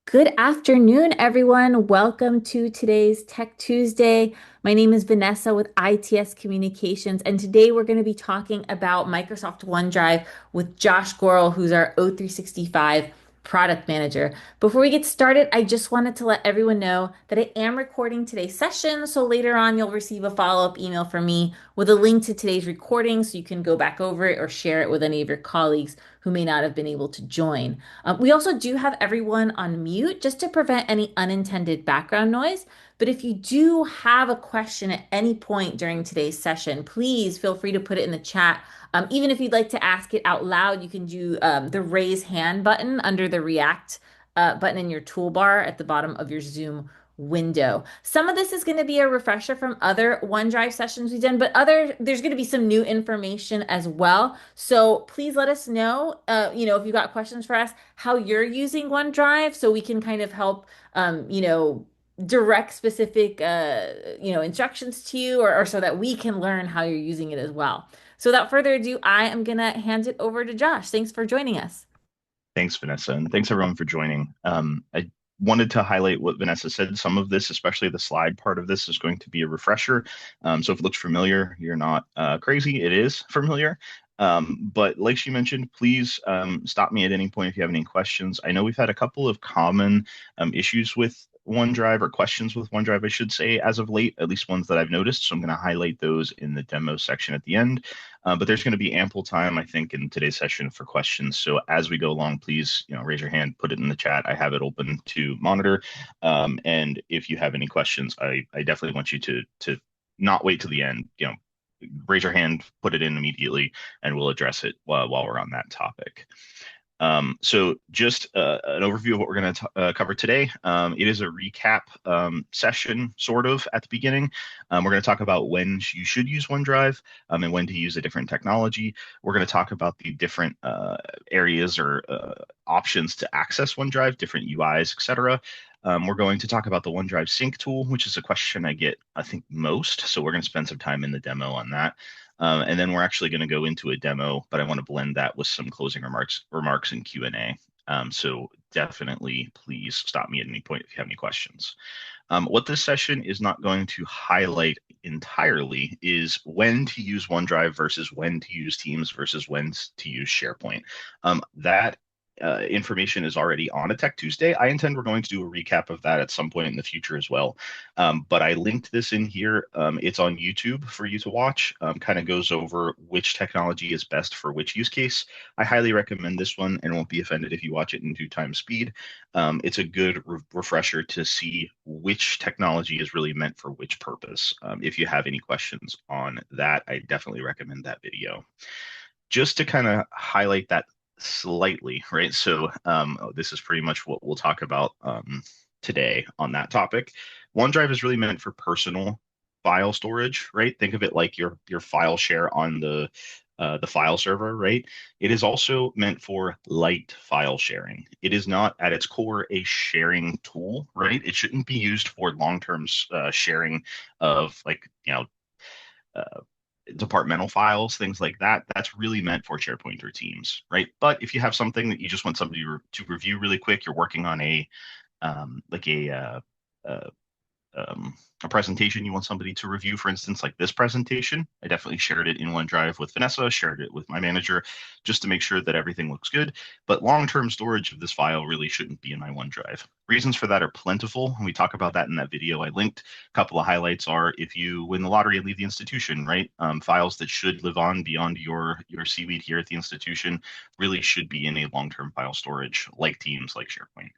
Good afternoon, everyone. Welcome to today's Tech Tuesday. My name is Vanessa with ITS Communications, and today we're going to be talking about Microsoft OneDrive with Josh Gorel, who's our O365 product manager. Before we get started, I just wanted to let everyone know that I am recording today's session, so later on you'll receive a follow-up email from me with a link to today's recording so you can go back over it or share it with any of your colleagues who may not have been able to join. We also do have everyone on mute just to prevent any unintended background noise. But if you do have a question at any point during today's session, please feel free to put it in the chat. Even if you'd like to ask it out loud, you can do the raise hand button under the React button in your toolbar at the bottom of your Zoom window. Some of this is going to be a refresher from other OneDrive sessions we've done, but there's going to be some new information as well. So please let us know, if you've got questions for us, how you're using OneDrive, so we can kind of help, direct specific, instructions to you, or so that we can learn how you're using it as well. So without further ado, I am going to hand it over to Josh. Thanks for joining us. Thanks, Vanessa, and thanks everyone for joining. I wanted to highlight what Vanessa said. Some of this, especially the slide part of this, is going to be a refresher. So if it looks familiar, you're not crazy. It is familiar. But like she mentioned, please stop me at any point if you have any questions. I know we've had a couple of common issues with OneDrive, or questions with OneDrive, I should say, as of late, at least ones that I've noticed. So I'm going to highlight those in the demo section at the end. But there's going to be ample time, I think, in today's session for questions. So as we go along, please, raise your hand, put it in the chat. I have it open to monitor. And if you have any questions, I definitely want you to not wait till the end. Raise your hand, put it in immediately, and we'll address it while we're on that topic. So just an overview of what we're going to cover today. It is a recap session, sort of, at the beginning. We're going to talk about when you should use OneDrive and when to use a different technology. We're going to talk about the different areas or options to access OneDrive, different UIs, etc. We're going to talk about the OneDrive sync tool, which is a question I get, I think, most. So we're going to spend some time in the demo on that. And then we're actually going to go into a demo, but I want to blend that with some closing remarks and Q&A. So definitely, please stop me at any point if you have any questions. What this session is not going to highlight entirely is when to use OneDrive versus when to use Teams versus when to use SharePoint. That information is already on a Tech Tuesday. I intend we're going to do a recap of that at some point in the future as well. But I linked this in here. It's on YouTube for you to watch. Kind of goes over which technology is best for which use case. I highly recommend this one, and won't be offended if you watch it in 2x speed. It's a good refresher to see which technology is really meant for which purpose. If you have any questions on that, I definitely recommend that video. Just to kind of highlight that slightly, right? So this is pretty much what we'll talk about today on that topic. OneDrive is really meant for personal file storage, right? Think of it like your file share on the file server, right? It is also meant for light file sharing. It is not at its core a sharing tool, right? It shouldn't be used for long-term sharing of uh, departmental files, things like that. That's really meant for SharePoint or Teams, right? But if you have something that you just want somebody to review really quick, you're working on um, like a uh, uh, a presentation you want somebody to review, for instance, like this presentation. I definitely shared it in OneDrive with Vanessa, shared it with my manager, just to make sure that everything looks good. But long-term storage of this file really shouldn't be in my OneDrive. Reasons for that are plentiful, and we talk about that in that video I linked. A couple of highlights are if you win the lottery and leave the institution, right? Files that should live on beyond your seaweed here at the institution really should be in a long-term file storage, like Teams, like SharePoint.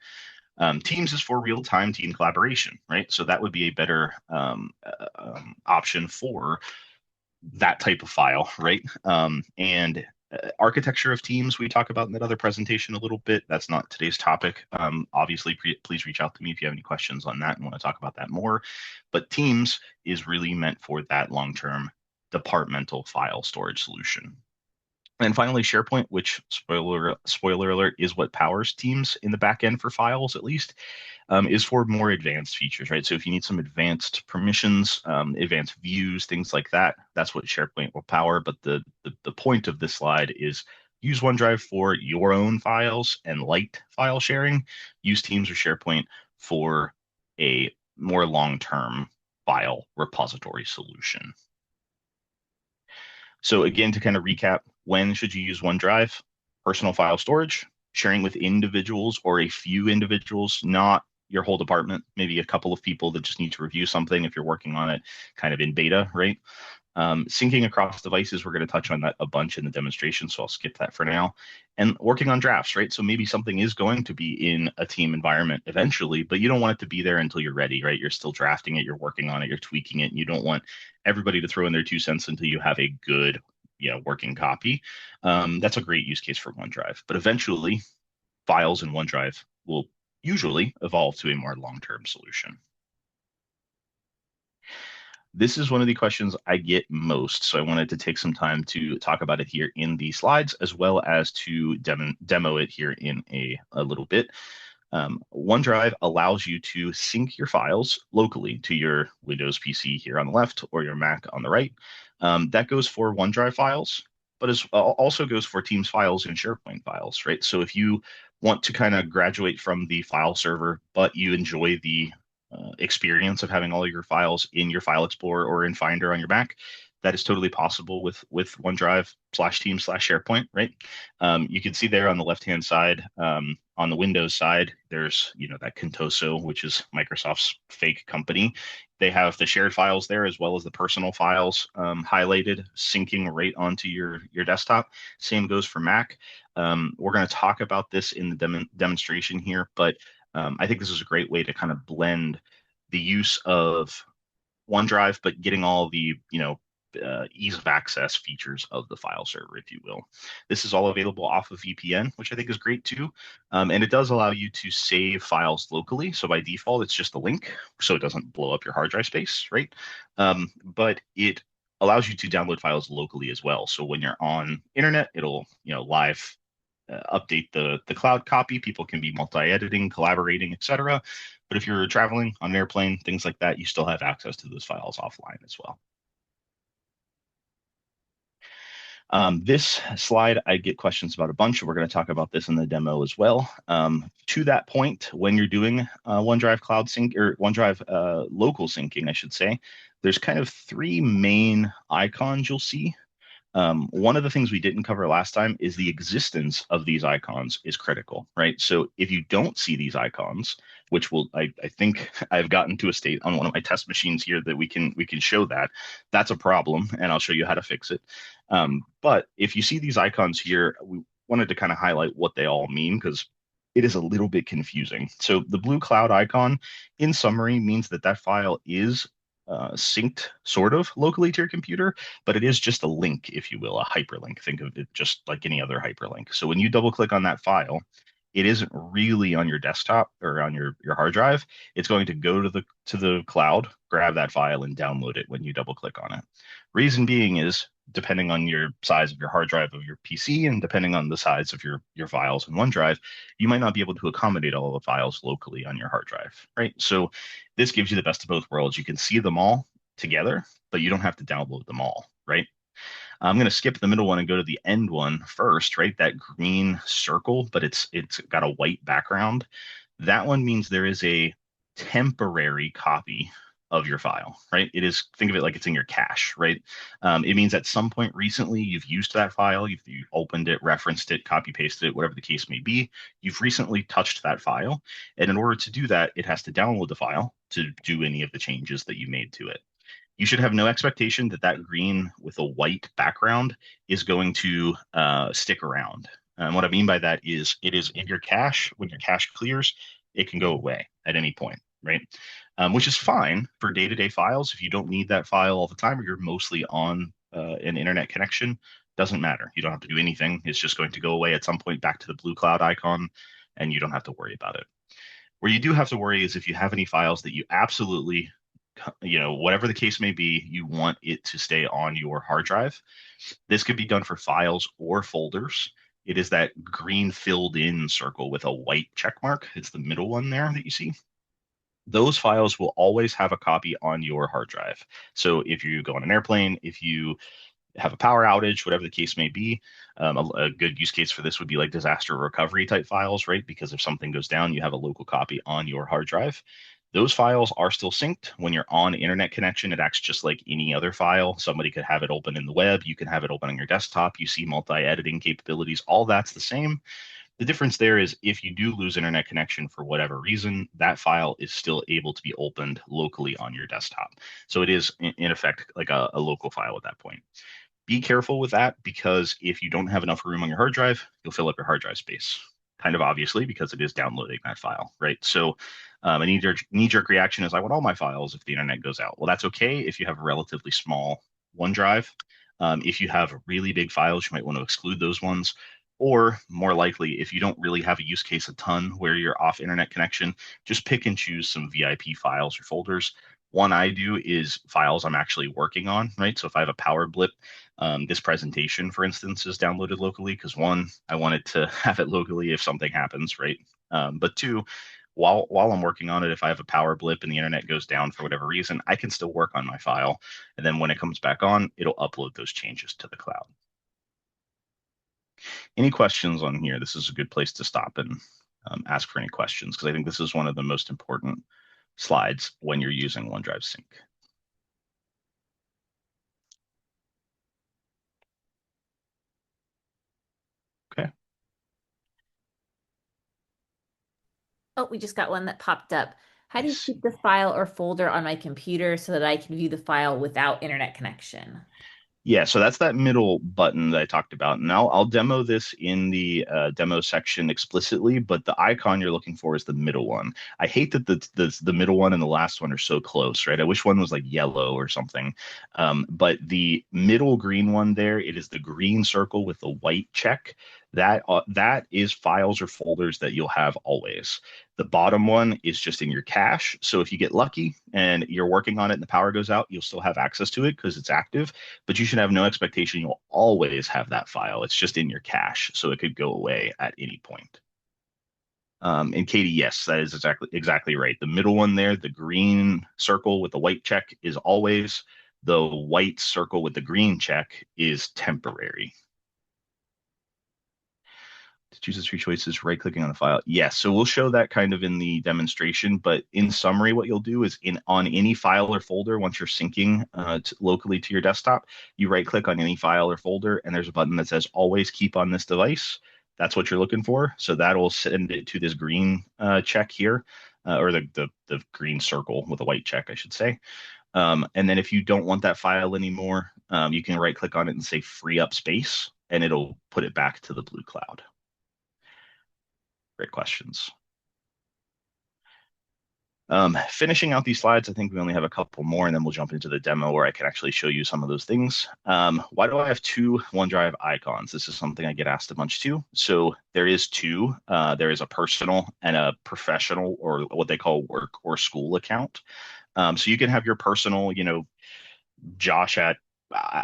Teams is for real-time team collaboration, right? So that would be a better option for that type of file, right? And architecture of teams we talk about in that other presentation a little bit. That's not today's topic. Obviously, please reach out to me if you have any questions on that and want to talk about that more. But Teams is really meant for that long-term departmental file storage solution. And finally, SharePoint, which spoiler alert, is what powers Teams in the back end for files, at least, is for more advanced features, right? So if you need some advanced permissions, advanced views, things like that, that's what SharePoint will power. But the point of this slide is use OneDrive for your own files and light file sharing. Use Teams or SharePoint for a more long-term file repository solution. So again, to kind of recap, when should you use OneDrive? Personal file storage, sharing with individuals or a few individuals, not your whole department, maybe a couple of people that just need to review something if you're working on it kind of in beta, right? Syncing across devices, we're going to touch on that a bunch in the demonstration, so I'll skip that for now. And working on drafts, right? So maybe something is going to be in a team environment eventually, but you don't want it to be there until you're ready, right? You're still drafting it, you're working on it, you're tweaking it, and you don't want everybody to throw in their 2 cents until you have a good, working copy. That's a great use case for OneDrive. But eventually, files in OneDrive will usually evolve to a more long-term solution. This is one of the questions I get most, so I wanted to take some time to talk about it here in the slides, as well as to demo it here in a little bit. OneDrive allows you to sync your files locally to your Windows PC here on the left or your Mac on the right. That goes for OneDrive files, but also goes for Teams files and SharePoint files, right? So if you want to kind of graduate from the file server, but you enjoy the experience of having all your files in your File Explorer or in Finder on your Mac, that is totally possible with OneDrive slash Teams slash SharePoint, right? You can see there on the left-hand side, on the Windows side, there's that Contoso, which is Microsoft's fake company. They have the shared files there as well as the personal files highlighted, syncing right onto your desktop. Same goes for Mac. We're going to talk about this in the demonstration here, but I think this is a great way to kind of blend the use of OneDrive, but getting all the, ease of access features of the file server, if you will. This is all available off of VPN, which I think is great too. And it does allow you to save files locally. So by default, it's just a link, so it doesn't blow up your hard drive space, right? But it allows you to download files locally as well. So when you're on internet, it'll, live update the cloud copy. People can be multi-editing, collaborating, etc. But if you're traveling on an airplane, things like that, you still have access to those files offline as well. This slide, I get questions about a bunch. We're going to talk about this in the demo as well. To that point, when you're doing OneDrive Cloud Sync or OneDrive local syncing, I should say, there's kind of three main icons you'll see. One of the things we didn't cover last time is the existence of these icons is critical, right? So if you don't see these icons, which I think I've gotten to a state on one of my test machines here that we can show that, that's a problem, and I'll show you how to fix it. But if you see these icons here, we wanted to kind of highlight what they all mean because it is a little bit confusing. So the blue cloud icon, in summary, means that that file is synced sort of locally to your computer, but it is just a link, if you will, a hyperlink. Think of it just like any other hyperlink. So when you double click on that file, it isn't really on your desktop or on your hard drive. It's going to go to the cloud, grab that file, and download it when you double click on it. Reason being is depending on your size of your hard drive of your PC and depending on the size of your files in OneDrive, you might not be able to accommodate all the files locally on your hard drive, right? So this gives you the best of both worlds. You can see them all together, but you don't have to download them all, right? I'm going to skip the middle one and go to the end one first, right? That green circle, but it's got a white background. That one means there is a temporary copy of your file, right? It is, think of it like it's in your cache, right? It means at some point recently you've used that file, you've opened it, referenced it, copy pasted it, whatever the case may be. You've recently touched that file. And in order to do that, it has to download the file to do any of the changes that you made to it. You should have no expectation that that green with a white background is going to stick around. And what I mean by that is it is in your cache. When your cache clears, it can go away at any point, right? Which is fine for day-to-day files. If you don't need that file all the time or you're mostly on an internet connection, doesn't matter. You don't have to do anything. It's just going to go away at some point back to the blue cloud icon, and you don't have to worry about it. Where you do have to worry is if you have any files that you absolutely, whatever the case may be, you want it to stay on your hard drive. This could be done for files or folders. It is that green filled in circle with a white check mark. It's the middle one there that you see. Those files will always have a copy on your hard drive. So if you go on an airplane, if you have a power outage, whatever the case may be. A good use case for this would be like disaster recovery type files, right? Because if something goes down, you have a local copy on your hard drive. Those files are still synced. When you're on internet connection, it acts just like any other file. Somebody could have it open in the web. You can have it open on your desktop. You see multi-editing capabilities. All that's the same. The difference there is if you do lose internet connection for whatever reason, that file is still able to be opened locally on your desktop. So it is, in effect, like a local file at that point. Be careful with that because if you don't have enough room on your hard drive, you'll fill up your hard drive space. Kind of obviously because it is downloading that file, right? So a knee-jerk reaction is I want all my files if the internet goes out. Well, that's okay if you have a relatively small OneDrive. If you have really big files, you might want to exclude those ones. Or more likely, if you don't really have a use case a ton where you're off internet connection, just pick and choose some VIP files or folders. One I do is files I'm actually working on, right? So if I have a power blip, this presentation, for instance, is downloaded locally because one, I wanted to have it locally if something happens, right? But two, while I'm working on it, if I have a power blip and the internet goes down for whatever reason, I can still work on my file. And then when it comes back on, it'll upload those changes to the cloud. Any questions on here? This is a good place to stop and ask for any questions because I think this is one of the most important slides when you're using OneDrive Sync. Okay, Oh, we just got one that popped up. How do you nice. keep the file or folder on my computer so that I can view the file without internet connection? Yeah, so that's that middle button that I talked about. And I'll demo this in the demo section explicitly, but the icon you're looking for is the middle one. I hate that the middle one and the last one are so close, right? I wish one was like yellow or something. But the middle green one there, it is the green circle with the white check. That is files or folders that you'll have always. The bottom one is just in your cache. So if you get lucky and you're working on it and the power goes out, you'll still have access to it because it's active, but you should have no expectation you'll always have that file. It's just in your cache, so it could go away at any point. And Katie, yes, that is exactly right. The middle one there, the green circle with the white check is always. The white circle with the green check is temporary. To choose the three choices, right clicking on the file. Yes, so we'll show that kind of in the demonstration, but in summary, what you'll do is in on any file or folder, once you're syncing locally to your desktop, you right click on any file or folder, and there's a button that says always keep on this device. That's what you're looking for. So that'll send it to this green check here, or the green circle with a white check, I should say. And then if you don't want that file anymore, you can right click on it and say free up space, and it'll put it back to the blue cloud. Great questions. Finishing out these slides, I think we only have a couple more, and then we'll jump into the demo where I can actually show you some of those things. Why do I have two OneDrive icons? This is something I get asked a bunch too. So there is two. There is a personal and a professional, or what they call work or school account. So you can have your personal, Josh at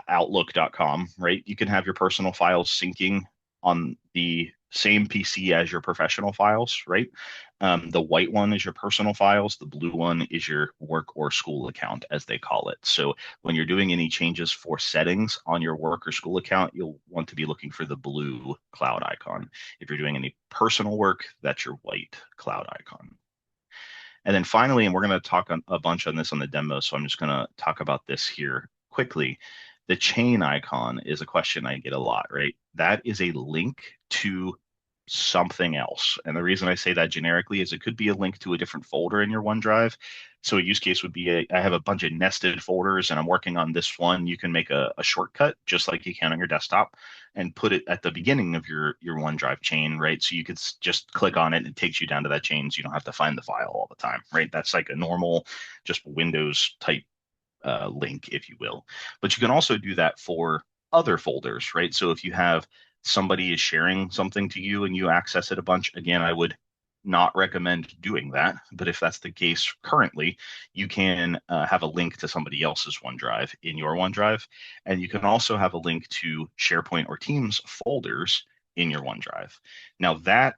outlook.com, right? You can have your personal files syncing on the same PC as your professional files, right? The white one is your personal files. The blue one is your work or school account, as they call it. So when you're doing any changes for settings on your work or school account, you'll want to be looking for the blue cloud icon. If you're doing any personal work, that's your white cloud icon. And then finally, and we're going to talk a bunch on this on the demo, so I'm just going to talk about this here quickly. The chain icon is a question I get a lot, right? That is a link to something else. And the reason I say that generically is it could be a link to a different folder in your OneDrive. So a use case would be I have a bunch of nested folders and I'm working on this one. You can make a shortcut just like you can on your desktop and put it at the beginning of your OneDrive chain, right? So you could just click on it and it takes you down to that chain so you don't have to find the file all the time, right? That's like a normal just Windows type link, if you will. But you can also do that for other folders, right? So if you have somebody is sharing something to you and you access it a bunch, again, I would not recommend doing that. But if that's the case currently, you can have a link to somebody else's OneDrive in your OneDrive. And you can also have a link to SharePoint or Teams folders in your OneDrive. Now, that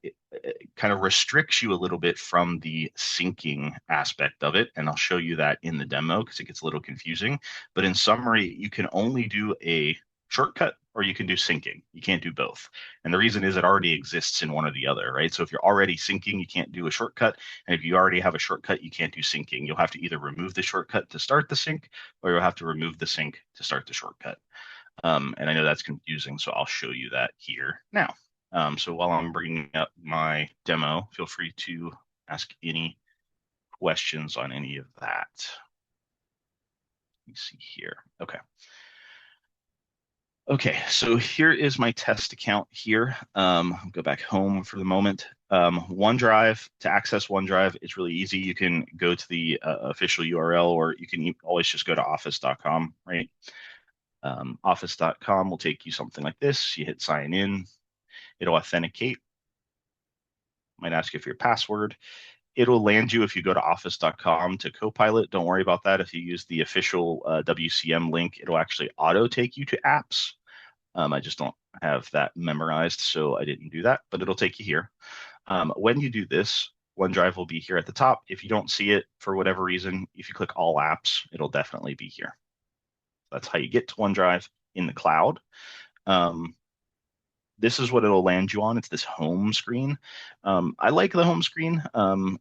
kind of restricts you a little bit from the syncing aspect of it. And I'll show you that in the demo because it gets a little confusing. But in summary, you can only do a shortcut or you can do syncing. You can't do both. And the reason is it already exists in one or the other, right? So if you're already syncing, you can't do a shortcut. And if you already have a shortcut, you can't do syncing. You'll have to either remove the shortcut to start the sync or you'll have to remove the sync to start the shortcut. And I know that's confusing, so I'll show you that here now. So while I'm bringing up my demo, feel free to ask any questions on any of that. Let me see here. Okay. Okay, so here is my test account here. I'll go back home for the moment. OneDrive, to access OneDrive, it's really easy. You can go to the official URL or you can always just go to office.com, right? Office.com will take you something like this. You hit sign in, it'll authenticate, might ask you for your password. It'll land you if you go to office.com to Copilot. Don't worry about that. If you use the official WCM link, it'll actually auto take you to apps. I just don't have that memorized, so I didn't do that, but it'll take you here. When you do this, OneDrive will be here at the top. If you don't see it for whatever reason, if you click all apps, it'll definitely be here. That's how you get to OneDrive in the cloud. This is what it'll land you on. It's this home screen. I like the home screen.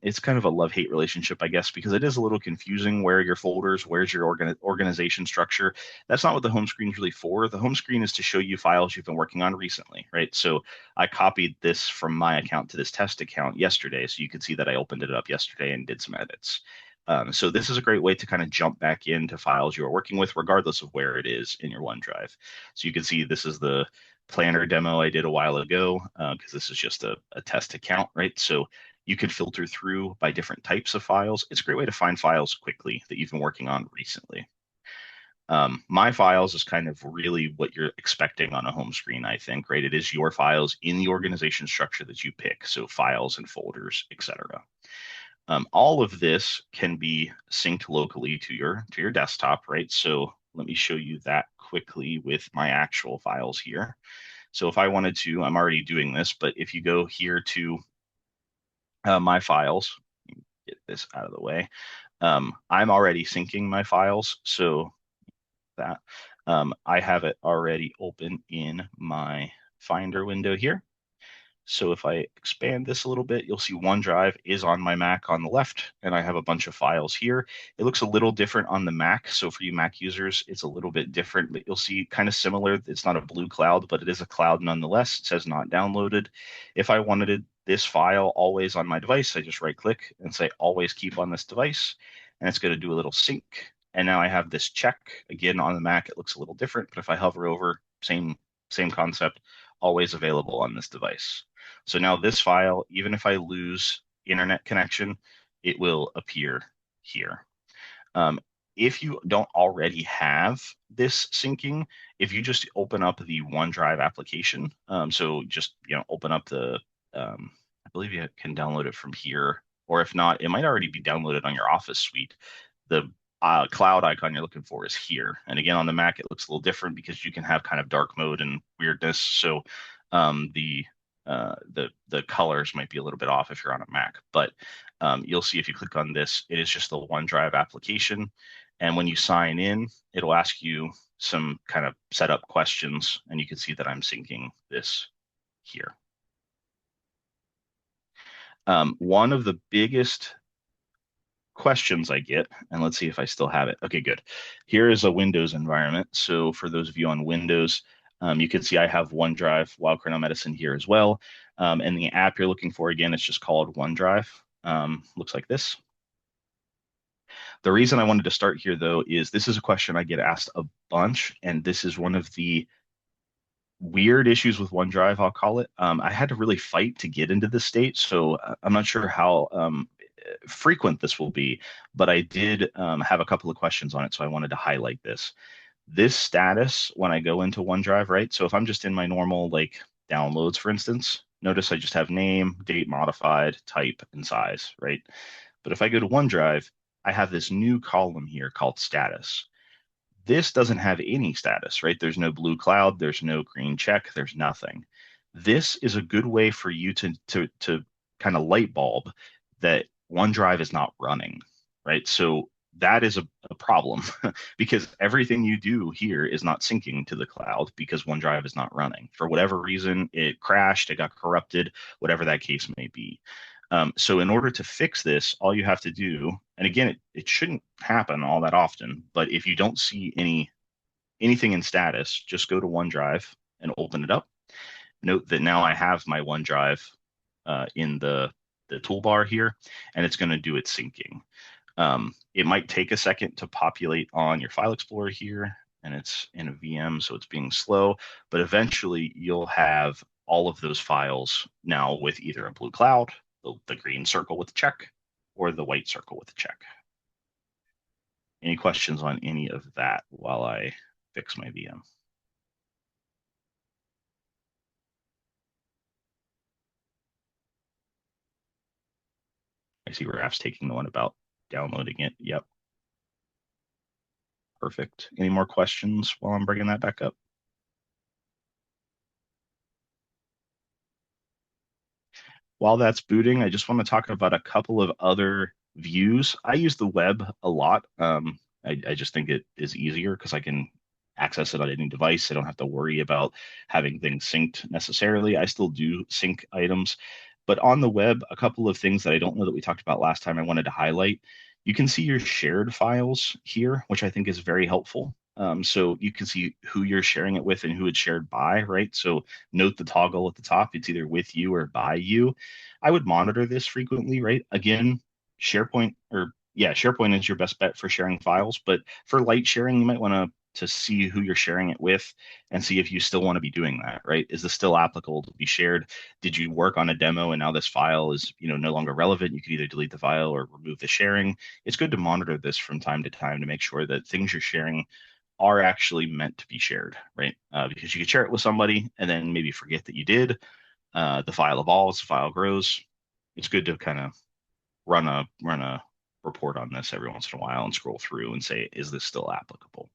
It's kind of a love-hate relationship, I guess, because it is a little confusing where are your folders, where's your organization structure. That's not what the home screen is really for. The home screen is to show you files you've been working on recently, right? So I copied this from my account to this test account yesterday, so you could see that I opened it up yesterday and did some edits. So this is a great way to kind of jump back into files you are working with, regardless of where it is in your OneDrive. So you can see this is the planner demo I did a while ago because this is just a test account, right? So you could filter through by different types of files. It's a great way to find files quickly that you've been working on recently. My files is kind of really what you're expecting on a home screen, I think, right? It is your files in the organization structure that you pick, so files and folders, etc. All of this can be synced locally to your desktop, right? So let me show you that quickly with my actual files here. So if I wanted to, I'm already doing this, but if you go here to my files, get this out of the way, I'm already syncing my files. So that I have it already open in my Finder window here. So if I expand this a little bit, you'll see OneDrive is on my Mac on the left, and I have a bunch of files here. It looks a little different on the Mac. So for you Mac users, it's a little bit different, but you'll see kind of similar. It's not a blue cloud, but it is a cloud nonetheless. It says not downloaded. If I wanted this file always on my device, I just right click and say always keep on this device, and it's going to do a little sync. And now I have this check. Again, on the Mac, it looks a little different, but if I hover over, same concept, always available on this device. So now this file, even if I lose internet connection, it will appear here. Um, if you don't already have this syncing, if you just open up the OneDrive application, so just open up I believe you can download it from here, or if not, it might already be downloaded on your Office suite. The cloud icon you're looking for is here, and again on the Mac it looks a little different because you can have kind of dark mode and weirdness. So the colors might be a little bit off if you're on a Mac, but you'll see if you click on this, it is just the OneDrive application. And when you sign in, it'll ask you some kind of setup questions, and you can see that I'm syncing this here. One of the biggest questions I get, and let's see if I still have it. Okay, good. Here is a Windows environment. So for those of you on Windows, you can see I have OneDrive, Wild Kernel Medicine here as well. And the app you're looking for, again, it's just called OneDrive. Looks like this. The reason I wanted to start here, though, is this is a question I get asked a bunch, and this is one of the weird issues with OneDrive, I'll call it. I had to really fight to get into this state, so I'm not sure how frequent this will be, but I did have a couple of questions on it, so I wanted to highlight this. This status, when I go into OneDrive, right? So if I'm just in my normal like downloads, for instance, notice I just have name, date modified, type, and size, right? But if I go to OneDrive, I have this new column here called status. This doesn't have any status, right? There's no blue cloud, there's no green check, there's nothing. This is a good way for you to kind of light bulb that OneDrive is not running, right? So that is a problem because everything you do here is not syncing to the cloud because OneDrive is not running. For whatever reason, it crashed, it got corrupted, whatever that case may be. So in order to fix this, all you have to do, and again, it shouldn't happen all that often, but if you don't see anything in status, just go to OneDrive and open it up. Note that now I have my OneDrive in the toolbar here, and it's going to do its syncing. It might take a second to populate on your file explorer here, and it's in a VM, so it's being slow, but eventually you'll have all of those files now with either a blue cloud, the green circle with the check, or the white circle with the check. Any questions on any of that while I fix my VM? I see Raf's taking the one about downloading it. Yep, perfect. Any more questions while I'm bringing that back up? While that's booting, I just want to talk about a couple of other views. I use the web a lot. I just think it is easier because I can access it on any device. I don't have to worry about having things synced necessarily. I still do sync items, but on the web, a couple of things that I don't know that we talked about last time I wanted to highlight. You can see your shared files here, which I think is very helpful. So you can see who you're sharing it with and who it's shared by, right? So note the toggle at the top. It's either with you or by you. I would monitor this frequently, right? Again, SharePoint or yeah, SharePoint is your best bet for sharing files, but for light sharing, you might want to see who you're sharing it with and see if you still want to be doing that, right? Is this still applicable to be shared? Did you work on a demo and now this file is, no longer relevant? You could either delete the file or remove the sharing. It's good to monitor this from time to time to make sure that things you're sharing are actually meant to be shared, right? Because you could share it with somebody and then maybe forget that you did. The file evolves, the file grows. It's good to kind of run a report on this every once in a while and scroll through and say, is this still applicable?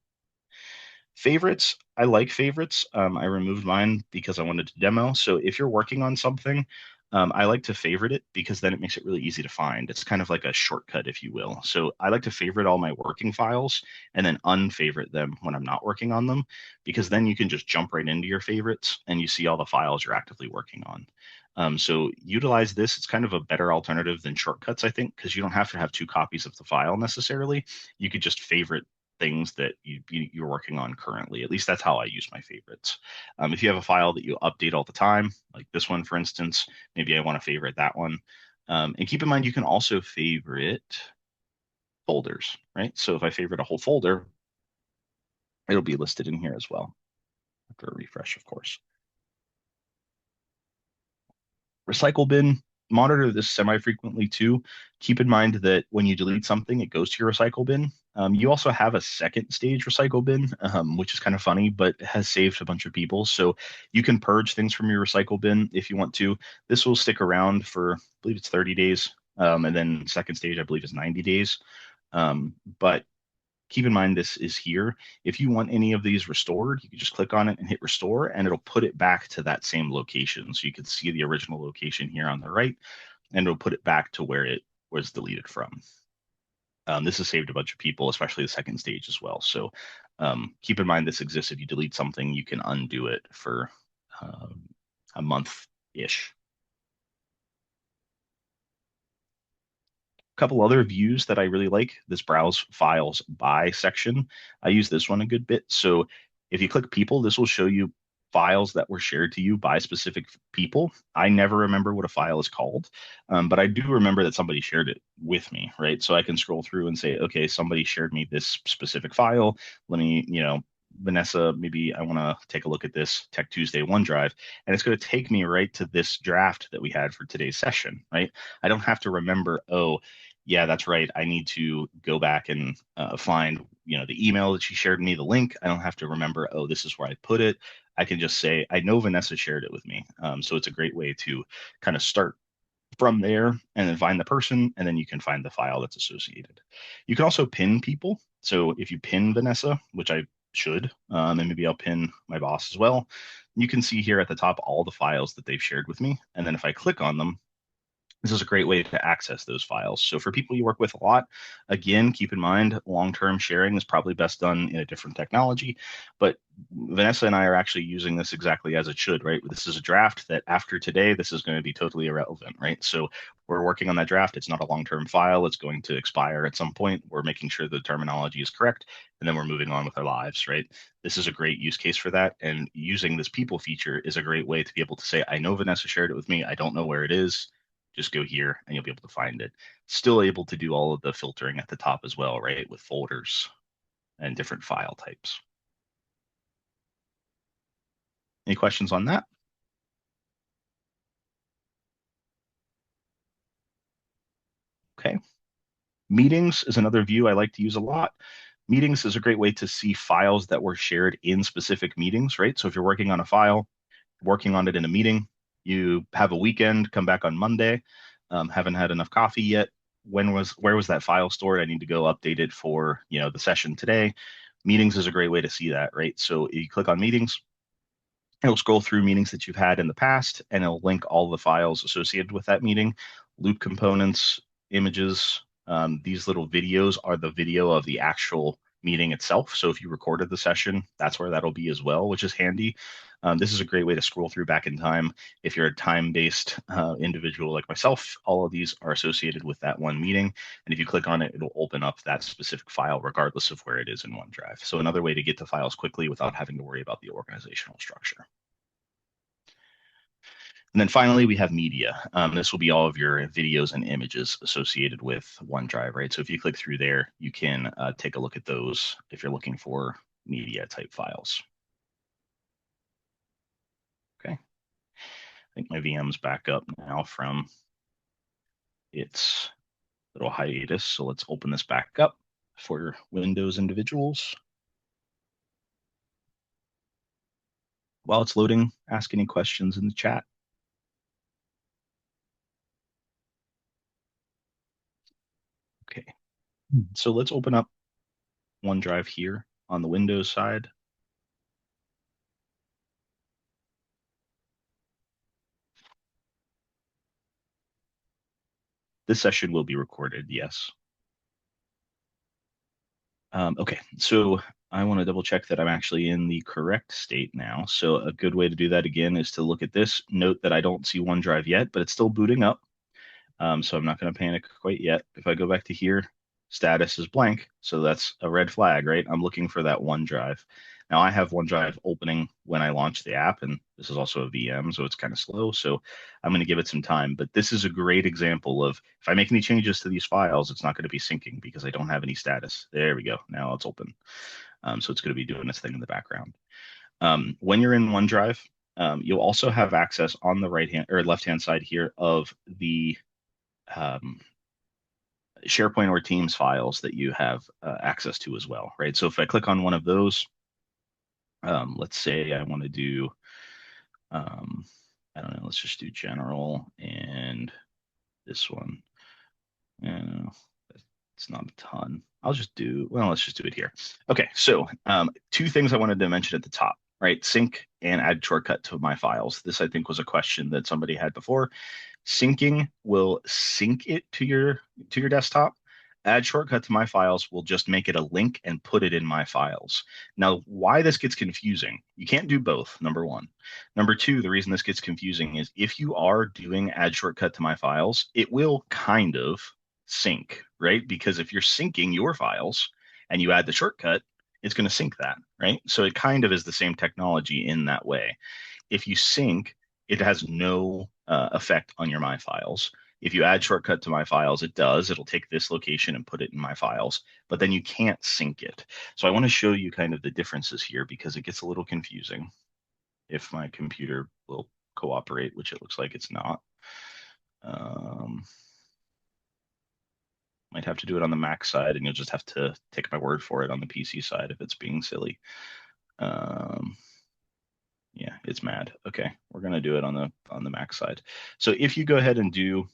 Favorites, I like favorites. I removed mine because I wanted to demo. So if you're working on something, I like to favorite it because then it makes it really easy to find. It's kind of like a shortcut, if you will. So I like to favorite all my working files and then unfavorite them when I'm not working on them, because then you can just jump right into your favorites and you see all the files you're actively working on. So utilize this. It's kind of a better alternative than shortcuts, I think, because you don't have to have two copies of the file necessarily. You could just favorite things that you're working on currently. At least that's how I use my favorites. If you have a file that you update all the time, like this one, for instance, maybe I want to favorite that one. And keep in mind, you can also favorite folders, right? So if I favorite a whole folder, it'll be listed in here as well after a refresh, of course. Recycle bin, monitor this semi-frequently too. Keep in mind that when you delete something, it goes to your recycle bin. You also have a second stage recycle bin, which is kind of funny, but has saved a bunch of people. So you can purge things from your recycle bin if you want to. This will stick around for, I believe it's 30 days. And then second stage, I believe, is 90 days. But keep in mind this is here. If you want any of these restored, you can just click on it and hit restore, and it'll put it back to that same location. So you can see the original location here on the right, and it'll put it back to where it was deleted from. This has saved a bunch of people, especially the second stage as well. So keep in mind this exists. If you delete something, you can undo it for um, a month-ish. Couple other views that I really like, this browse files by section. I use this one a good bit. So if you click people, this will show you files that were shared to you by specific people. I never remember what a file is called, but I do remember that somebody shared it with me, right? So I can scroll through and say, okay, somebody shared me this specific file. Let me, Vanessa, maybe I want to take a look at this Tech Tuesday OneDrive, and it's going to take me right to this draft that we had for today's session, right? I don't have to remember, oh, yeah, that's right. I need to go back and find, the email that she shared me, the link. I don't have to remember, oh, this is where I put it. I can just say, I know Vanessa shared it with me. So it's a great way to kind of start from there and then find the person, and then you can find the file that's associated. You can also pin people. So if you pin Vanessa, which I should, and maybe I'll pin my boss as well, you can see here at the top all the files that they've shared with me. And then if I click on them, This is a great way to access those files. So for people you work with a lot, again, keep in mind long-term sharing is probably best done in a different technology. But Vanessa and I are actually using this exactly as it should, right? This is a draft that after today, this is going to be totally irrelevant, right? So we're working on that draft. It's not a long-term file. It's going to expire at some point. We're making sure the terminology is correct, and then we're moving on with our lives, right? This is a great use case for that. And using this people feature is a great way to be able to say, I know Vanessa shared it with me. I don't know where it is, just go here and you'll be able to find it. Still able to do all of the filtering at the top as well, right? With folders and different file types. Any questions on that? Okay. Meetings is another view I like to use a lot. Meetings is a great way to see files that were shared in specific meetings, right? So if you're working on a file, working on it in a meeting, you have a weekend, come back on Monday, haven't had enough coffee yet. Where was that file stored? I need to go update it for, the session today. Meetings is a great way to see that, right? So you click on meetings, it'll scroll through meetings that you've had in the past, and it'll link all the files associated with that meeting, loop components, images. These little videos are the video of the actual meeting itself. So if you recorded the session, that's where that'll be as well, which is handy. This is a great way to scroll through back in time. If you're a time-based individual like myself, all of these are associated with that one meeting. And if you click on it, it'll open up that specific file regardless of where it is in OneDrive. So another way to get to files quickly without having to worry about the organizational structure. And then finally, we have media. This will be all of your videos and images associated with OneDrive, right? So if you click through there, you can take a look at those if you're looking for media type files. Okay. I think my VM's back up now from its little hiatus. So let's open this back up for Windows individuals. While it's loading, ask any questions in the chat. Okay. So let's open up OneDrive here on the Windows side. This session will be recorded, yes. Okay, so I want to double check that I'm actually in the correct state now. So a good way to do that again is to look at this. Note that I don't see OneDrive yet, but it's still booting up. So I'm not going to panic quite yet. If I go back to here, status is blank. So that's a red flag, right? I'm looking for that OneDrive. Now I have OneDrive opening when I launch the app, and this is also a VM, so it's kind of slow. So I'm going to give it some time. But this is a great example of if I make any changes to these files, it's not going to be syncing because I don't have any status. There we go. Now it's open. So it's going to be doing its thing in the background. When you're in OneDrive, you'll also have access on the right hand or left hand side here of the um, SharePoint or Teams files that you have access to as well, right? So if I click on one of those, let's say I want to do, um, I don't know, let's just do general and this one. Uh, it's not a ton. Let's just do it here. Okay, so two things I wanted to mention at the top, right? Sync and add shortcut to my files. This, I think, was a question that somebody had before. Syncing will sync it to your desktop. Add shortcut to my files will just make it a link and put it in my files. Now, why this gets confusing, you can't do both, number one. Number two, the reason this gets confusing is if you are doing add shortcut to my files, it will kind of sync, right? Because if you're syncing your files and you add the shortcut, it's going to sync that, right? So it kind of is the same technology in that way. If you sync, it has no effect on your My Files. If you add shortcut to My Files, it does. It'll take this location and put it in My Files, but then you can't sync it. So I want to show you kind of the differences here because it gets a little confusing if my computer will cooperate, which it looks like it's not. Um, might have to do it on the Mac side, and you'll just have to take my word for it on the PC side if it's being silly. Um, Yeah, it's mad. Okay, we're gonna do it on the Mac side. So if you go ahead and do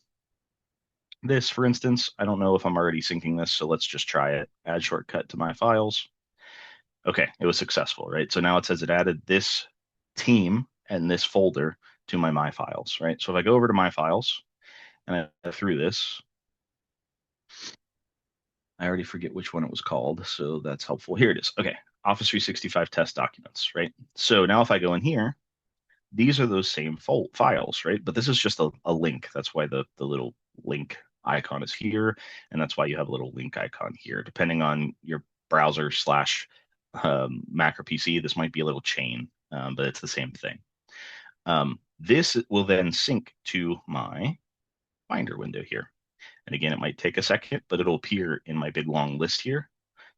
this, for instance, I don't know if I'm already syncing this, so let's just try it. Add shortcut to my files. Okay, it was successful, right? So now it says it added this team and this folder to my files, right? So if I go over to my files and I through this. I already forget which one it was called, so that's helpful. Here it is. Okay, Office 365 test documents, right? So now if I go in here, these are those same files, right? But this is just a link. That's why the little link icon is here, and that's why you have a little link icon here. Depending on your browser slash Mac or PC, this might be a little chain, but it's the same thing. This will then sync to my Finder window here. And again, it might take a second, but it'll appear in my big long list here.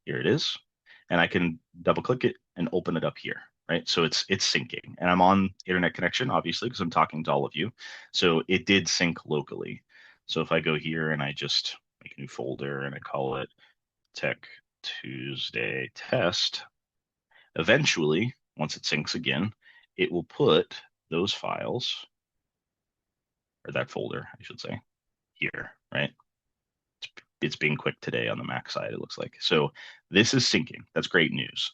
Here it is. And I can double click it and open it up here, right? So it's syncing. And I'm on internet connection, obviously, because I'm talking to all of you. So it did sync locally. So if I go here and I just make a new folder and I call it Tech Tuesday Test, eventually, once it syncs again, it will put those files, or that folder, I should say, here, right? It's being quick today on the Mac side, it looks like. So this is syncing. That's great news.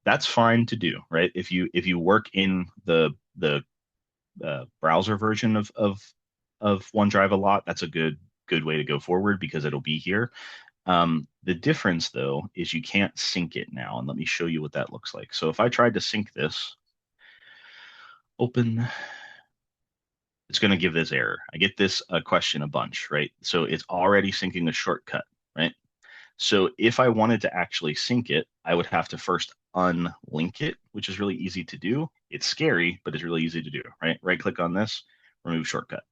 That's fine to do, right? If you work in the browser version of OneDrive a lot, that's a good way to go forward because it'll be here. The difference though is you can't sync it now, and let me show you what that looks like. So if I tried to sync this, open, it's going to give this error. I get this question a bunch, right? So it's already syncing a shortcut, right? So if I wanted to actually sync it, I would have to first unlink it, which is really easy to do. It's scary, but it's really easy to do, right? Right click on this, remove shortcut.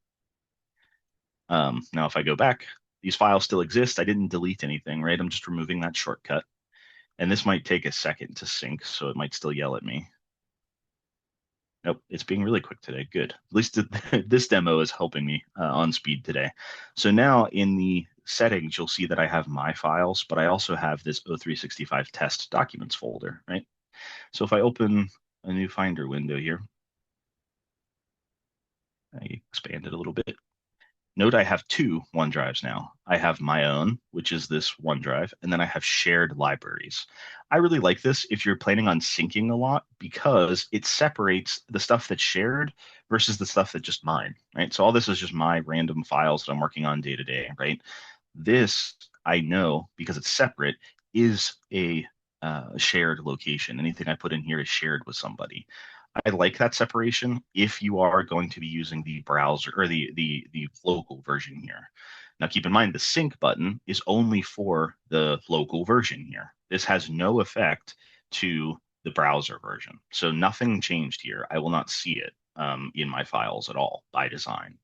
Now, if I go back, these files still exist. I didn't delete anything, right? I'm just removing that shortcut. And this might take a second to sync, so it might still yell at me. Nope, it's being really quick today. Good. At least this demo is helping me on speed today. So now in the settings, you'll see that I have my files, but I also have this O365 test documents folder, right? So if I open a new Finder window here, I expand it a little bit. Note I have two OneDrives now. I have my own, which is this OneDrive, and then I have shared libraries. I really like this if you're planning on syncing a lot because it separates the stuff that's shared versus the stuff that's just mine, right? So all this is just my random files that I'm working on day to day, right? This I know because it's separate is a shared location. Anything I put in here is shared with somebody. I like that separation if you are going to be using the browser or the local version here. Now keep in mind the sync button is only for the local version here. This has no effect to the browser version. So nothing changed here. I will not see it in my files at all by design.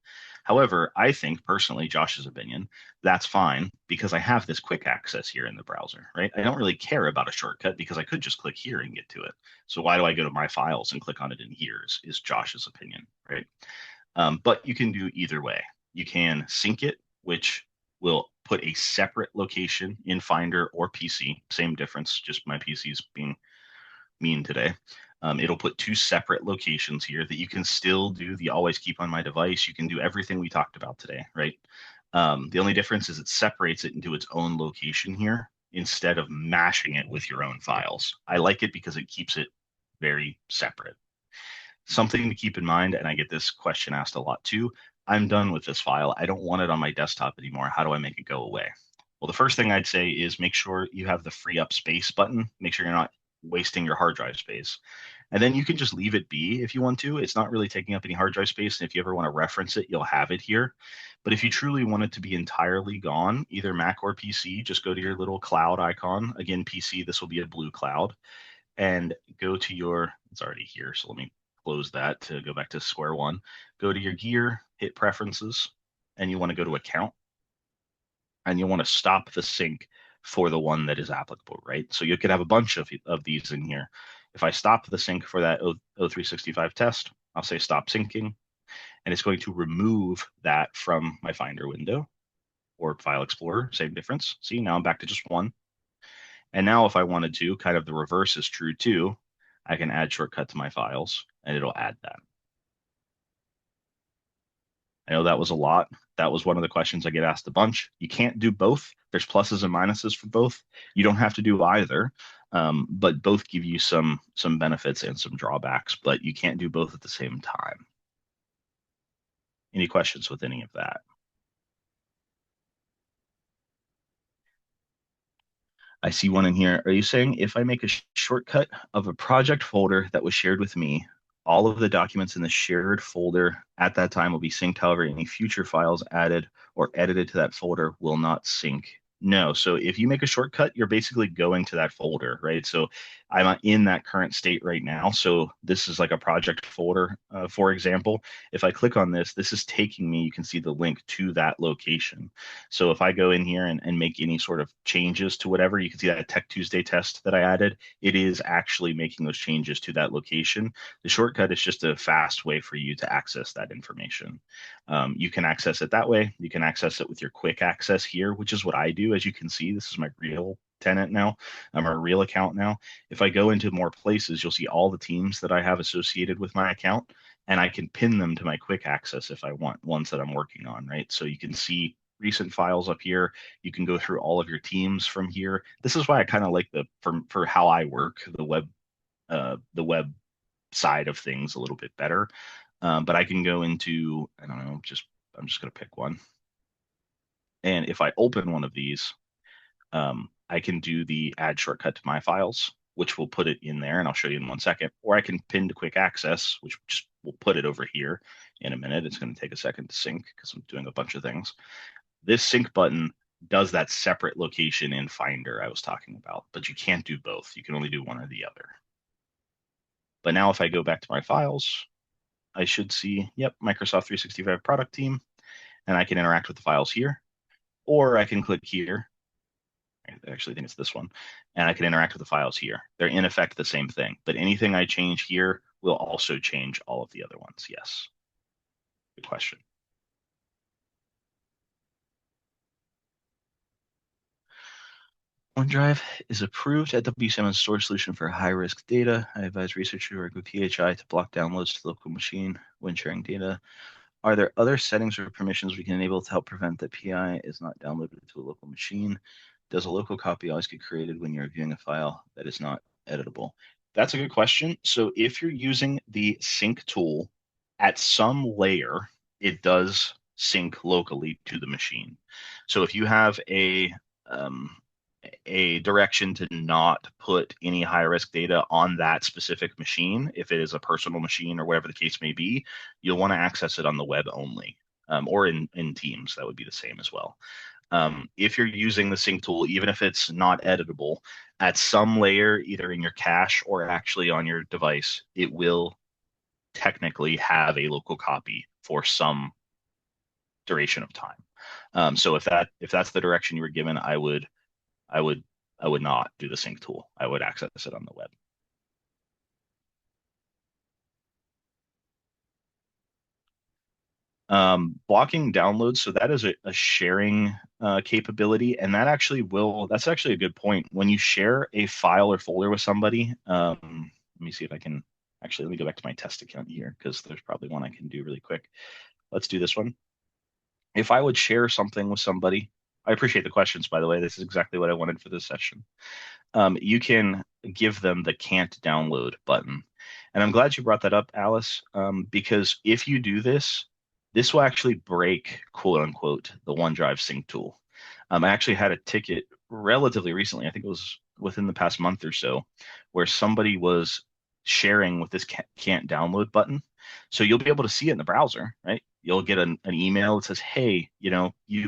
However, I think personally, Josh's opinion, that's fine because I have this quick access here in the browser, right? I don't really care about a shortcut because I could just click here and get to it. So why do I go to my files and click on it in here is Josh's opinion, right? But you can do either way. You can sync it, which will put a separate location in Finder or PC. Same difference, just my PC's being mean today. It'll put two separate locations here that you can still do the always keep on my device. You can do everything we talked about today, right? The only difference is it separates it into its own location here instead of mashing it with your own files. I like it because it keeps it very separate. Something to keep in mind, and I get this question asked a lot too. I'm done with this file. I don't want it on my desktop anymore. How do I make it go away? Well, the first thing I'd say is make sure you have the free up space button. Make sure you're not wasting your hard drive space. And then you can just leave it be if you want to. It's not really taking up any hard drive space. And if you ever want to reference it, you'll have it here. But if you truly want it to be entirely gone, either Mac or PC, just go to your little cloud icon. Again, PC, this will be a blue cloud. And go to your, it's already here. So let me close that to go back to square one. Go to your gear, hit preferences, and you want to go to account. And you want to stop the sync for the one that is applicable, right? So you could have a bunch of these in here. If I stop the sync for that O365 test, I'll say stop syncing, and it's going to remove that from my Finder window or File Explorer, same difference. See, now I'm back to just one. And now if I wanted to, kind of the reverse is true too. I can add shortcut to my files and it'll add that. I know that was a lot. That was one of the questions I get asked a bunch. You can't do both. There's pluses and minuses for both. You don't have to do either, but both give you some benefits and some drawbacks. But you can't do both at the same time. Any questions with any of that? I see one in here. Are you saying if I make a shortcut of a project folder that was shared with me, all of the documents in the shared folder at that time will be synced? However, any future files added or edited to that folder will not sync. No. So if you make a shortcut, you're basically going to that folder, right? So I'm in that current state right now. So this is like a project folder, for example. If I click on this, this is taking me, you can see the link to that location. So if I go in here and make any sort of changes to whatever, you can see that Tech Tuesday test that I added. It is actually making those changes to that location. The shortcut is just a fast way for you to access that information. You can access it that way. You can access it with your quick access here, which is what I do. As you can see, this is my real tenant now. I'm a real account now. If I go into more places, you'll see all the teams that I have associated with my account, and I can pin them to my quick access if I want, ones that I'm working on, right? So you can see recent files up here. You can go through all of your teams from here. This is why I kind of like the for how I work the web side of things a little bit better. But I can go into, I don't know, just I'm just going to pick one. And if I open one of these, I can do the add shortcut to my files, which will put it in there, and I'll show you in 1 second. Or I can pin to quick access, which just will put it over here in a minute. It's going to take a second to sync because I'm doing a bunch of things. This sync button does that separate location in Finder I was talking about, but you can't do both. You can only do one or the other. But now if I go back to my files, I should see, yep, Microsoft 365 product team, and I can interact with the files here, or I can click here. I actually think it's this one, and I can interact with the files here. They're in effect the same thing, but anything I change here will also change all of the other ones. Yes. Good question. OneDrive is approved at WCM as a storage solution for high-risk data. I advise researchers who work with PHI to block downloads to the local machine when sharing data. Are there other settings or permissions we can enable to help prevent that PI is not downloaded to a local machine? Does a local copy always get created when you're viewing a file that is not editable? That's a good question. So if you're using the sync tool, at some layer, it does sync locally to the machine. So if you have um, a direction to not put any high risk data on that specific machine, if it is a personal machine or whatever the case may be, you'll want to access it on the web only, or in Teams. That would be the same as well. If you're using the sync tool, even if it's not editable, at some layer, either in your cache or actually on your device, it will technically have a local copy for some duration of time. So if that's the direction you were given, I would I would not do the sync tool. I would access it on the web. Blocking downloads, so that is a sharing capability, and that's actually a good point. When you share a file or folder with somebody, let me see if I can actually let me go back to my test account here because there's probably one I can do really quick. Let's do this one. If I would share something with somebody, I appreciate the questions, by the way. This is exactly what I wanted for this session. You can give them the can't download button. And I'm glad you brought that up, Alice, because if you do this, this will actually break, quote unquote, the OneDrive sync tool. I actually had a ticket relatively recently, I think it was within the past month or so, where somebody was sharing with this can't download button. So you'll be able to see it in the browser, right? You'll get an email that says, hey,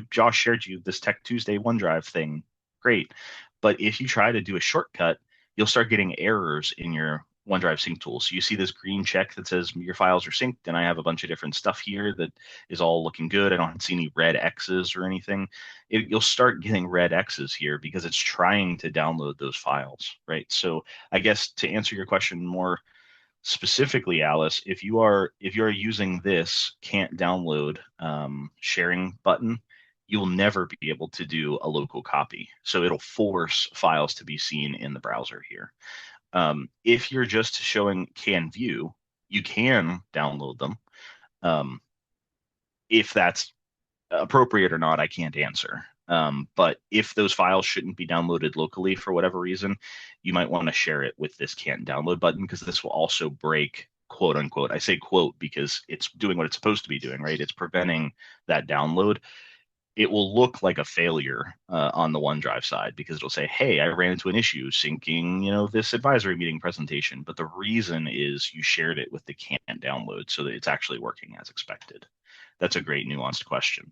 Josh shared you this Tech Tuesday OneDrive thing. Great. But if you try to do a shortcut, you'll start getting errors in your OneDrive sync tool. So you see this green check that says your files are synced, and I have a bunch of different stuff here that is all looking good. I don't see any red X's or anything. You'll start getting red X's here because it's trying to download those files, right? So I guess to answer your question more specifically, Alice, if you are using this can't download sharing button, you'll never be able to do a local copy. So it'll force files to be seen in the browser here. If you're just showing can view, you can download them. Um, if that's appropriate or not, I can't answer. But if those files shouldn't be downloaded locally for whatever reason, you might want to share it with this can't download button because this will also break, quote unquote. I say quote because it's doing what it's supposed to be doing, right? It's preventing that download. it will look like a failure on the OneDrive side because it'll say, "Hey, I ran into an issue syncing, this advisory meeting presentation." But the reason is you shared it with the can't download, so that it's actually working as expected. That's a great nuanced question.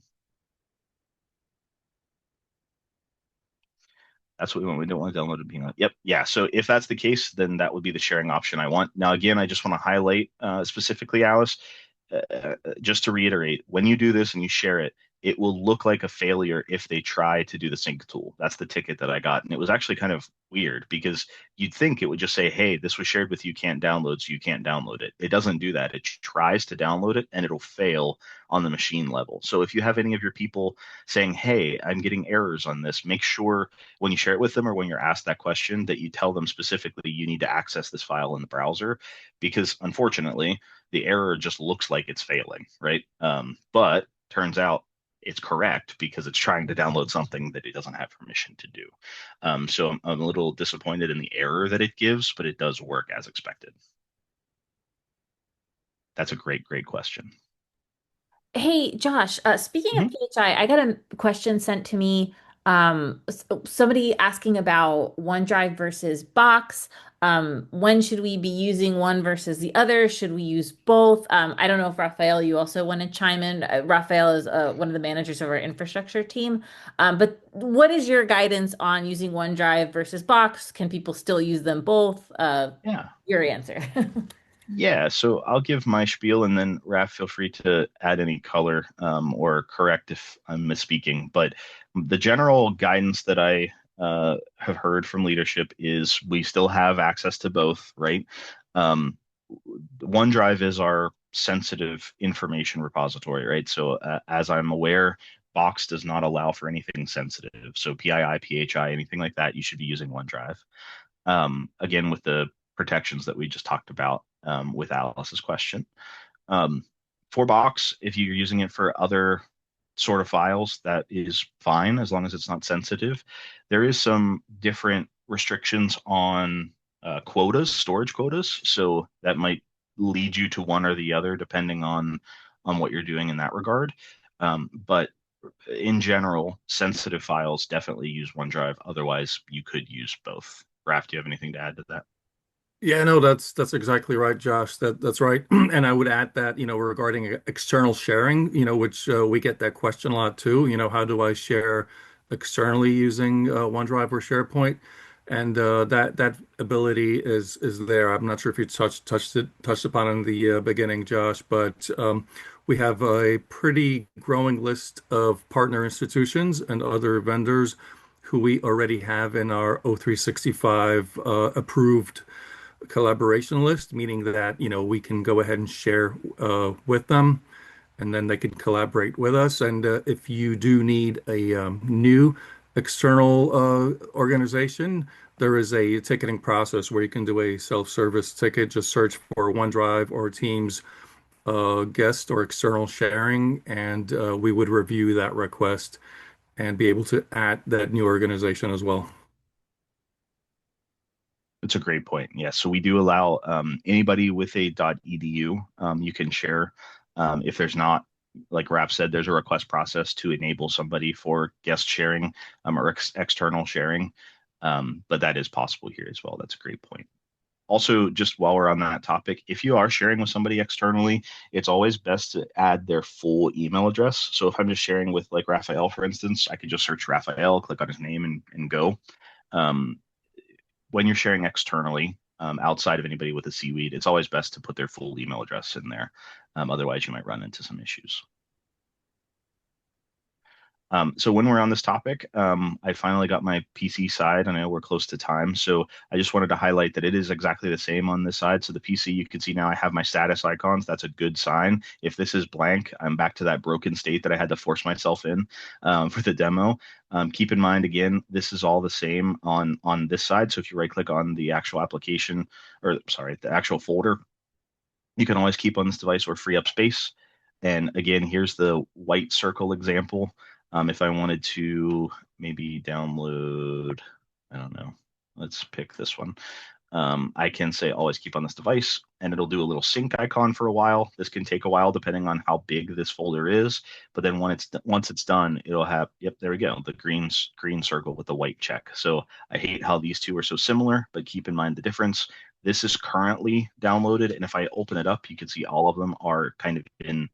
That's what we want. We don't want to download it being like, yep, yeah. So if that's the case, then that would be the sharing option I want. Now, again, I just want to highlight specifically, Alice, just to reiterate, when you do this and you share it, it will look like a failure if they try to do the sync tool. That's the ticket that I got. And it was actually kind of weird because you'd think it would just say, "Hey, this was shared with you, can't download, so you can't download it." It doesn't do that. It tries to download it and it'll fail on the machine level. So if you have any of your people saying, "Hey, I'm getting errors on this," make sure when you share it with them or when you're asked that question that you tell them specifically you need to access this file in the browser because unfortunately, the error just looks like it's failing, right? But turns out it's correct because it's trying to download something that it doesn't have permission to do. So I'm a little disappointed in the error that it gives, but it does work as expected. That's a great, great question. Hey, Josh, speaking of Mhm. PHI, I got a question sent to me. Somebody asking about OneDrive versus Box. When should we be using one versus the other? Should we use both? I don't know if Raphael, you also want to chime in. Raphael is one of the managers of our infrastructure team. But what is your guidance on using OneDrive versus Box? Can people still use them both? Yeah. Your answer. Yeah, so I'll give my spiel and then Raph, feel free to add any color or correct if I'm misspeaking. But the general guidance that I have heard from leadership is we still have access to both, right? Um, OneDrive is our sensitive information repository, right? So as I'm aware, Box does not allow for anything sensitive. So PII, PHI, anything like that, you should be using OneDrive. Again, with the protections that we just talked about with Alice's question. Um, for Box, if you're using it for other sort of files, that is fine as long as it's not sensitive. There is some different restrictions on quotas, storage quotas, so that might lead you to one or the other depending on what you're doing in that regard. But in general, sensitive files definitely use OneDrive. Otherwise, you could use both. Raph, do you have anything to add to that? Yeah, no, that's exactly right, Josh. That's right. And I would add that, regarding external sharing, which we get that question a lot too. How do I share externally using OneDrive or SharePoint? And that ability is there. I'm not sure if you touched upon in the beginning, Josh, but we have a pretty growing list of partner institutions and other vendors who we already have in our O365 approved collaboration list, meaning that, we can go ahead and share with them and then they can collaborate with us. And if you do need a new external organization, there is a ticketing process where you can do a self-service ticket. Just search for OneDrive or Teams guest or external sharing, and we would review that request and be able to add that new organization as well. It's a great point. Yeah, so we do allow anybody with a .edu, you can share. If there's not, like Rap said, there's a request process to enable somebody for guest sharing or external sharing. But that is possible here as well. That's a great point. Also, just while we're on that topic, if you are sharing with somebody externally, it's always best to add their full email address. So if I'm just sharing with like Raphael, for instance, I could just search Raphael, click on his name, and go. Um, when you're sharing externally, outside of anybody with a seaweed, it's always best to put their full email address in there. Otherwise, you might run into some issues. So when we're on this topic, I finally got my PC side. I know we're close to time, so I just wanted to highlight that it is exactly the same on this side. So the PC, you can see now I have my status icons. That's a good sign. If this is blank, I'm back to that broken state that I had to force myself in for the demo. Keep in mind, again, this is all the same on this side. So if you right click on the actual application, or sorry, the actual folder, you can always keep on this device or free up space. And again, here's the white circle example. If I wanted to maybe download, I don't know, let's pick this one. I can say always keep on this device, and it'll do a little sync icon for a while. This can take a while depending on how big this folder is, but then once it's done, it'll have, yep, there we go, the green circle with the white check. So I hate how these two are so similar, but keep in mind the difference. This is currently downloaded, and if I open it up, you can see all of them are kind of in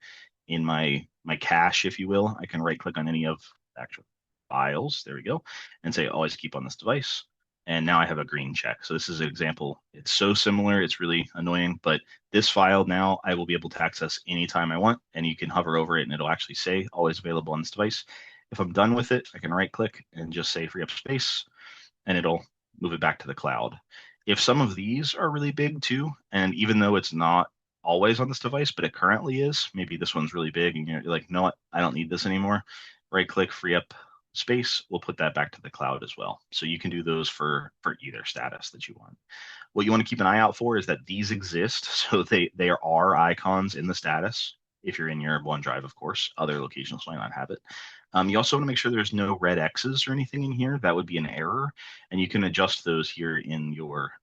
my cache, if you will. I can right click on any of the actual files. There we go, and say always keep on this device. And now I have a green check. So this is an example. It's so similar, it's really annoying, but this file now I will be able to access anytime I want, and you can hover over it and it'll actually say always available on this device. If I'm done with it, I can right click and just say free up space, and it'll move it back to the cloud. If some of these are really big too, and even though it's not always on this device, but it currently is, maybe this one's really big and you're like, no, I don't need this anymore. Right click, free up space, we'll put that back to the cloud as well. So you can do those for either status that you want. What you want to keep an eye out for is that these exist. So they are icons in the status. If you're in your OneDrive, of course, other locations might not have it. You also want to make sure there's no red X's or anything in here. That would be an error. And you can adjust those here in your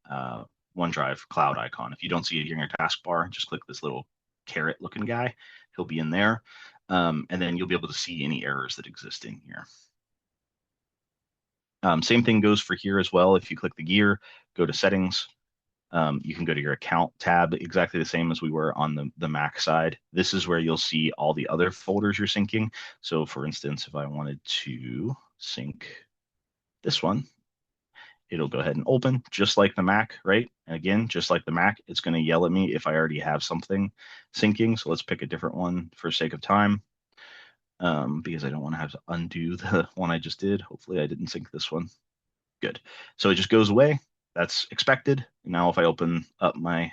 OneDrive cloud icon. If you don't see it here in your taskbar, just click this little carrot looking guy. He'll be in there. And then you'll be able to see any errors that exist in here. Same thing goes for here as well. If you click the gear, go to settings, you can go to your account tab, exactly the same as we were on the Mac side. This is where you'll see all the other folders you're syncing. So for instance, if I wanted to sync this one, it'll go ahead and open just like the Mac, right? And again, just like the Mac, it's going to yell at me if I already have something syncing. So let's pick a different one for sake of time. Because I don't want to have to undo the one I just did. Hopefully I didn't sync this one. Good. So it just goes away. That's expected. Now if I open up my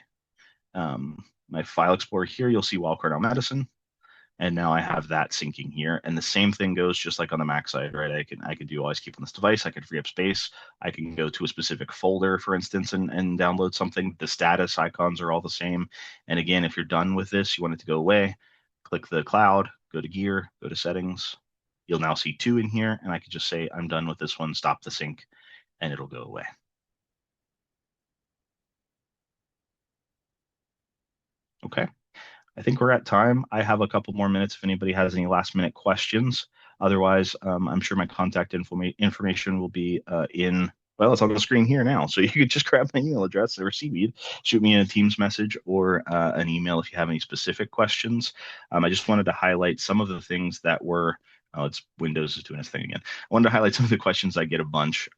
file explorer here, you'll see Wild Cardinal Medicine. And now I have that syncing here. And the same thing goes just like on the Mac side, right? I could do always keep on this device. I could free up space. I can go to a specific folder, for instance, and download something. The status icons are all the same. And again, if you're done with this, you want it to go away, click the cloud, go to gear, go to settings. You'll now see two in here. And I could just say, I'm done with this one, stop the sync, and it'll go away. Okay. I think we're at time. I have a couple more minutes if anybody has any last minute questions. Otherwise, I'm sure my contact information will be well, it's on the screen here now. So you could just grab my email address or CV'd, shoot me a Teams message or an email if you have any specific questions. I just wanted to highlight some of the things that were, oh, it's Windows is doing its thing again. I wanted to highlight some of the questions. I get a bunch.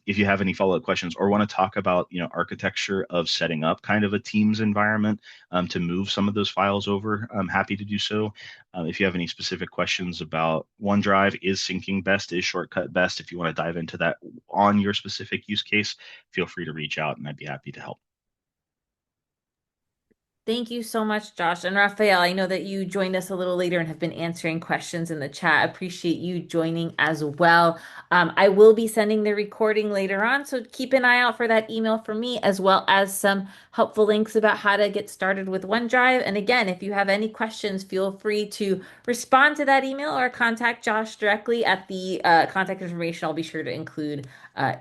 If you have any follow-up questions or want to talk about, architecture of setting up kind of a Teams environment to move some of those files over, I'm happy to do so. If you have any specific questions about OneDrive, is syncing best, is shortcut best, if you want to dive into that on your specific use case, feel free to reach out and I'd be happy to help. Thank you so much, Josh. And Raphael, I know that you joined us a little later and have been answering questions in the chat. Appreciate you joining as well. I will be sending the recording later on, so keep an eye out for that email from me, as well as some helpful links about how to get started with OneDrive. And again, if you have any questions, feel free to respond to that email or contact Josh directly at the contact information I'll be sure to include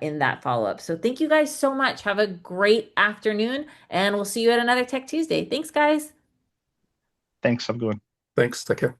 in that follow-up. So thank you guys so much. Have a great afternoon, and we'll see you at another Tech Tuesday. Thanks, guys. Thanks. I'm going. Thanks. Take care.